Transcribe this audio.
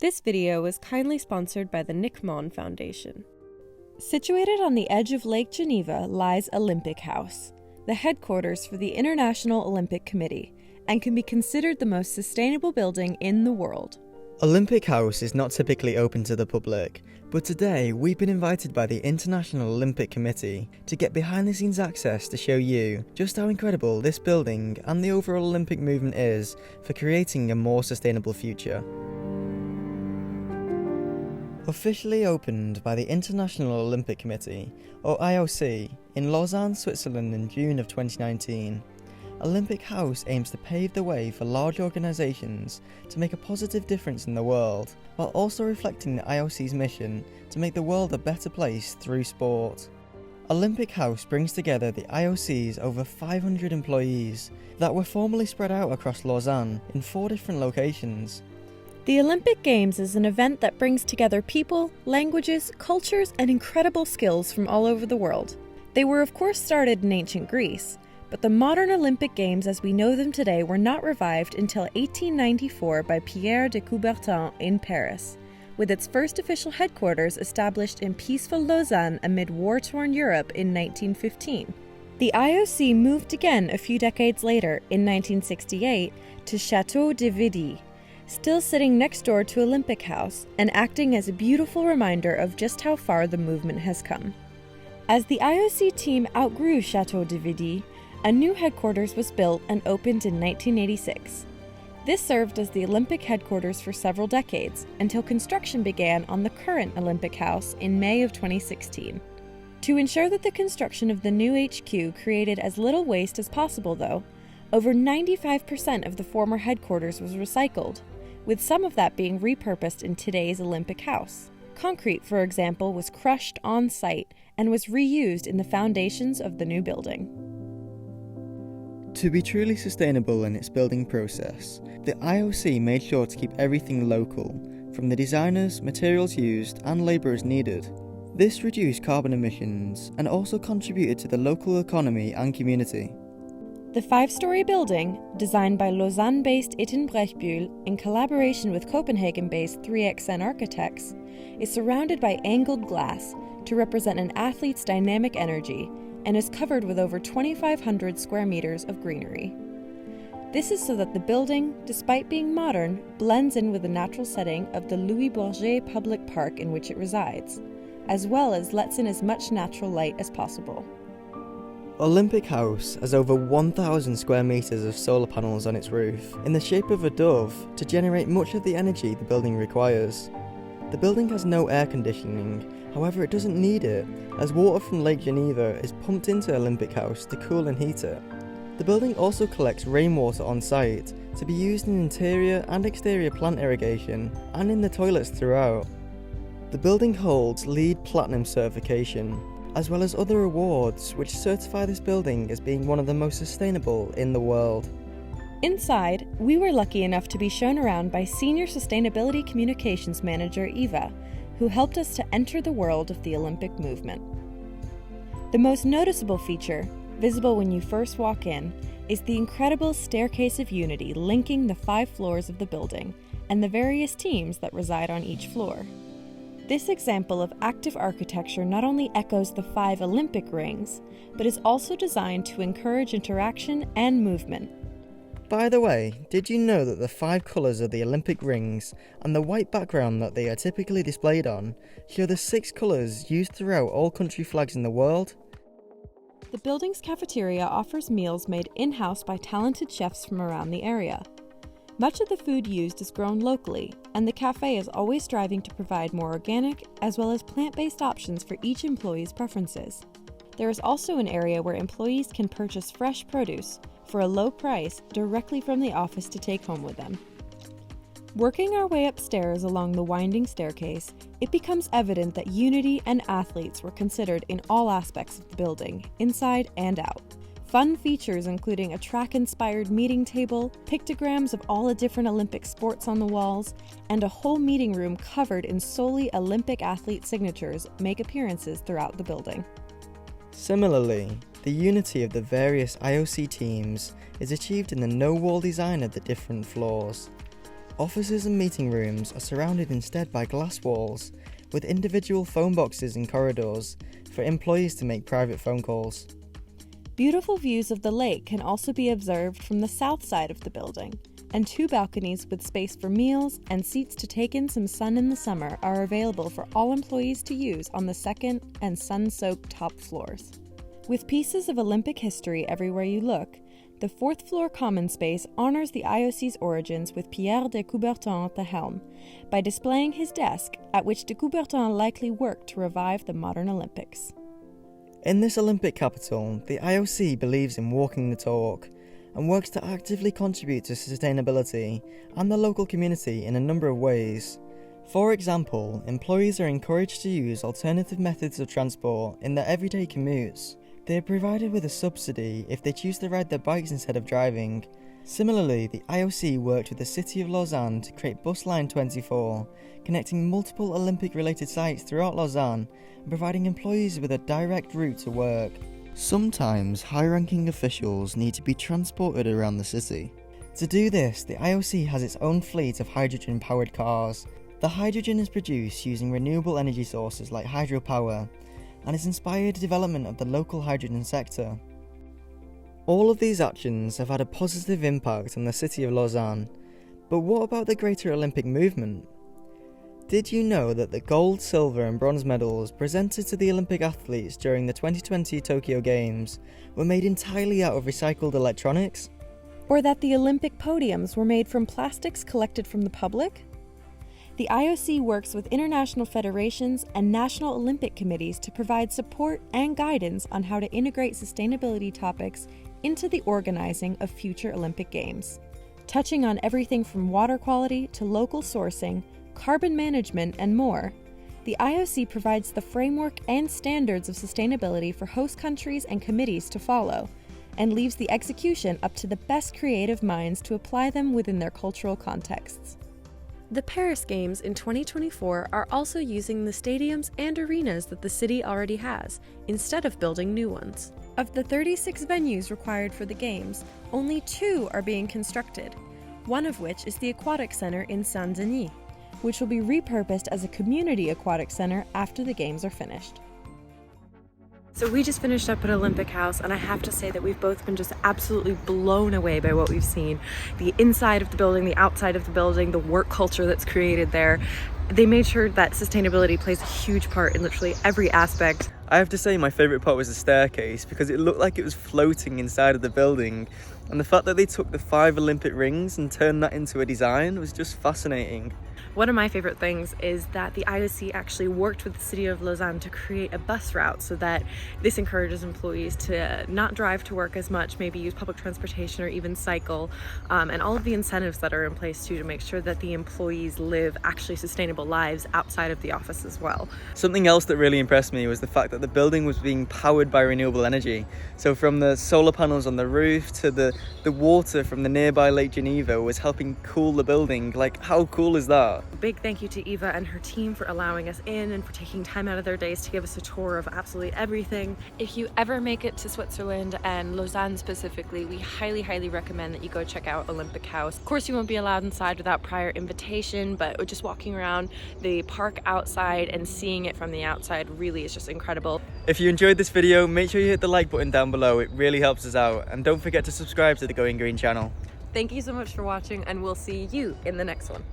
This video was kindly sponsored by the Nick Mon Foundation. Situated on the edge of Lake Geneva lies Olympic House, the headquarters for the International Olympic Committee, and can be considered the most sustainable building in the world. Olympic House is not typically open to the public, but today we've been invited by the International Olympic Committee to get behind-the-scenes access to show you just how incredible this building and the overall Olympic movement is for creating a more sustainable future. Officially opened by the International Olympic Committee, or IOC, in Lausanne, Switzerland in June of 2019, Olympic House aims to pave the way for large organisations to make a positive difference in the world, while also reflecting the IOC's mission to make the world a better place through sport. Olympic House brings together the IOC's over 500 employees that were formerly spread out across Lausanne in 4 different locations. The Olympic Games is an event that brings together people, languages, cultures, and incredible skills from all over the world. They were of course started in ancient Greece, but the modern Olympic Games as we know them today were not revived until 1894 by Pierre de Coubertin in Paris, with its first official headquarters established in peaceful Lausanne amid war-torn Europe in 1915. The IOC moved again a few decades later, in 1968, to Château de Vidi, still sitting next door to Olympic House and acting as a beautiful reminder of just how far the movement has come. As the IOC team outgrew Château de Vidi, a new headquarters was built and opened in 1986. This served as the Olympic headquarters for several decades, until construction began on the current Olympic House in May of 2016. To ensure that the construction of the new HQ created as little waste as possible though, over 95% of the former headquarters was recycled, with some of that being repurposed in today's Olympic House. Concrete, for example, was crushed on site and was reused in the foundations of the new building. To be truly sustainable in its building process, the IOC made sure to keep everything local, from the designers, materials used, and labourers needed. This reduced carbon emissions and also contributed to the local economy and community. The 5-story building, designed by Lausanne-based Itten Brechbühl in collaboration with Copenhagen-based 3XN Architects, is surrounded by angled glass to represent an athlete's dynamic energy and is covered with over 2,500 square meters of greenery. This is so that the building, despite being modern, blends in with the natural setting of the Louis Bourget public park in which it resides, as well as lets in as much natural light as possible. Olympic House has over 1,000 square metres of solar panels on its roof, in the shape of a dove, to generate much of the energy the building requires. The building has no air conditioning, however it doesn't need it, as water from Lake Geneva is pumped into Olympic House to cool and heat it. The building also collects rainwater on site to be used in interior and exterior plant irrigation and in the toilets throughout. The building holds LEED Platinum certification, as well as other awards which certify this building as being one of the most sustainable in the world. Inside, we were lucky enough to be shown around by Senior Sustainability Communications Manager Eva, who helped us to enter the world of the Olympic movement. The most noticeable feature, visible when you first walk in, is the incredible staircase of unity linking the 5 floors of the building and the various teams that reside on each floor. This example of active architecture not only echoes the 5 Olympic rings, but is also designed to encourage interaction and movement. By the way, did you know that the 5 colours of the Olympic rings and the white background that they are typically displayed on show the 6 colours used throughout all country flags in the world? The building's cafeteria offers meals made in-house by talented chefs from around the area. Much of the food used is grown locally, and the cafe is always striving to provide more organic as well as plant-based options for each employee's preferences. There is also an area where employees can purchase fresh produce for a low price directly from the office to take home with them. Working our way upstairs along the winding staircase, it becomes evident that unity and athletes were considered in all aspects of the building, inside and out. Fun features including a track-inspired meeting table, pictograms of all the different Olympic sports on the walls, and a whole meeting room covered in solely Olympic athlete signatures make appearances throughout the building. Similarly, the unity of the various IOC teams is achieved in the no-wall design of the different floors. Offices and meeting rooms are surrounded instead by glass walls, with individual phone boxes and corridors for employees to make private phone calls. Beautiful views of the lake can also be observed from the south side of the building, and 2 balconies with space for meals and seats to take in some sun in the summer are available for all employees to use on the second and sun-soaked top floors. With pieces of Olympic history everywhere you look, the 4th floor common space honors the IOC's origins with Pierre de Coubertin at the helm, by displaying his desk, at which de Coubertin likely worked to revive the modern Olympics. In this Olympic capital, the IOC believes in walking the talk and works to actively contribute to sustainability and the local community in a number of ways. For example, employees are encouraged to use alternative methods of transport in their everyday commutes. They are provided with a subsidy if they choose to ride their bikes instead of driving. Similarly, the IOC worked with the city of Lausanne to create Bus Line 24, connecting multiple Olympic-related sites throughout Lausanne and providing employees with a direct route to work. Sometimes, high-ranking officials need to be transported around the city. To do this, the IOC has its own fleet of hydrogen-powered cars. The hydrogen is produced using renewable energy sources like hydropower, and has inspired development of the local hydrogen sector. All of these actions have had a positive impact on the city of Lausanne, but what about the greater Olympic movement? Did you know that the gold, silver and bronze medals presented to the Olympic athletes during the 2020 Tokyo Games were made entirely out of recycled electronics? Or that the Olympic podiums were made from plastics collected from the public? The IOC works with international federations and national Olympic committees to provide support and guidance on how to integrate sustainability topics into the organizing of future Olympic Games. Touching on everything from water quality to local sourcing, carbon management, and more, the IOC provides the framework and standards of sustainability for host countries and committees to follow, and leaves the execution up to the best creative minds to apply them within their cultural contexts. The Paris Games in 2024 are also using the stadiums and arenas that the city already has, instead of building new ones. Of the 36 venues required for the Games, only 2 are being constructed, one of which is the Aquatic Center in Saint-Denis, which will be repurposed as a community aquatic center after the Games are finished. So we just finished up at Olympic House, and I have to say that we've both been just absolutely blown away by what we've seen. The inside of the building, the outside of the building, the work culture that's created there. They made sure that sustainability plays a huge part in literally every aspect. I have to say my favourite part was the staircase because it looked like it was floating inside of the building, and the fact that they took the 5 Olympic rings and turned that into a design was just fascinating. One of my favorite things is that the IOC actually worked with the city of Lausanne to create a bus route so that this encourages employees to not drive to work as much, maybe use public transportation or even cycle, and all of the incentives that are in place too to make sure that the employees live actually sustainable lives outside of the office as well. Something else that really impressed me was the fact that the building was being powered by renewable energy. So from the solar panels on the roof to the water from the nearby Lake Geneva was helping cool the building. Like, how cool is that? Big thank you to Eva and her team for allowing us in and for taking time out of their days to give us a tour of absolutely everything. If you ever make it to Switzerland and Lausanne specifically, we highly recommend that you go check out Olympic House. Of course, you won't be allowed inside without prior invitation, but just walking around the park outside and seeing it from the outside really is just incredible. If you enjoyed this video, make sure you hit the like button down below. It really helps us out. And don't forget to subscribe to the Going Green channel. Thank you so much for watching, and we'll see you in the next one.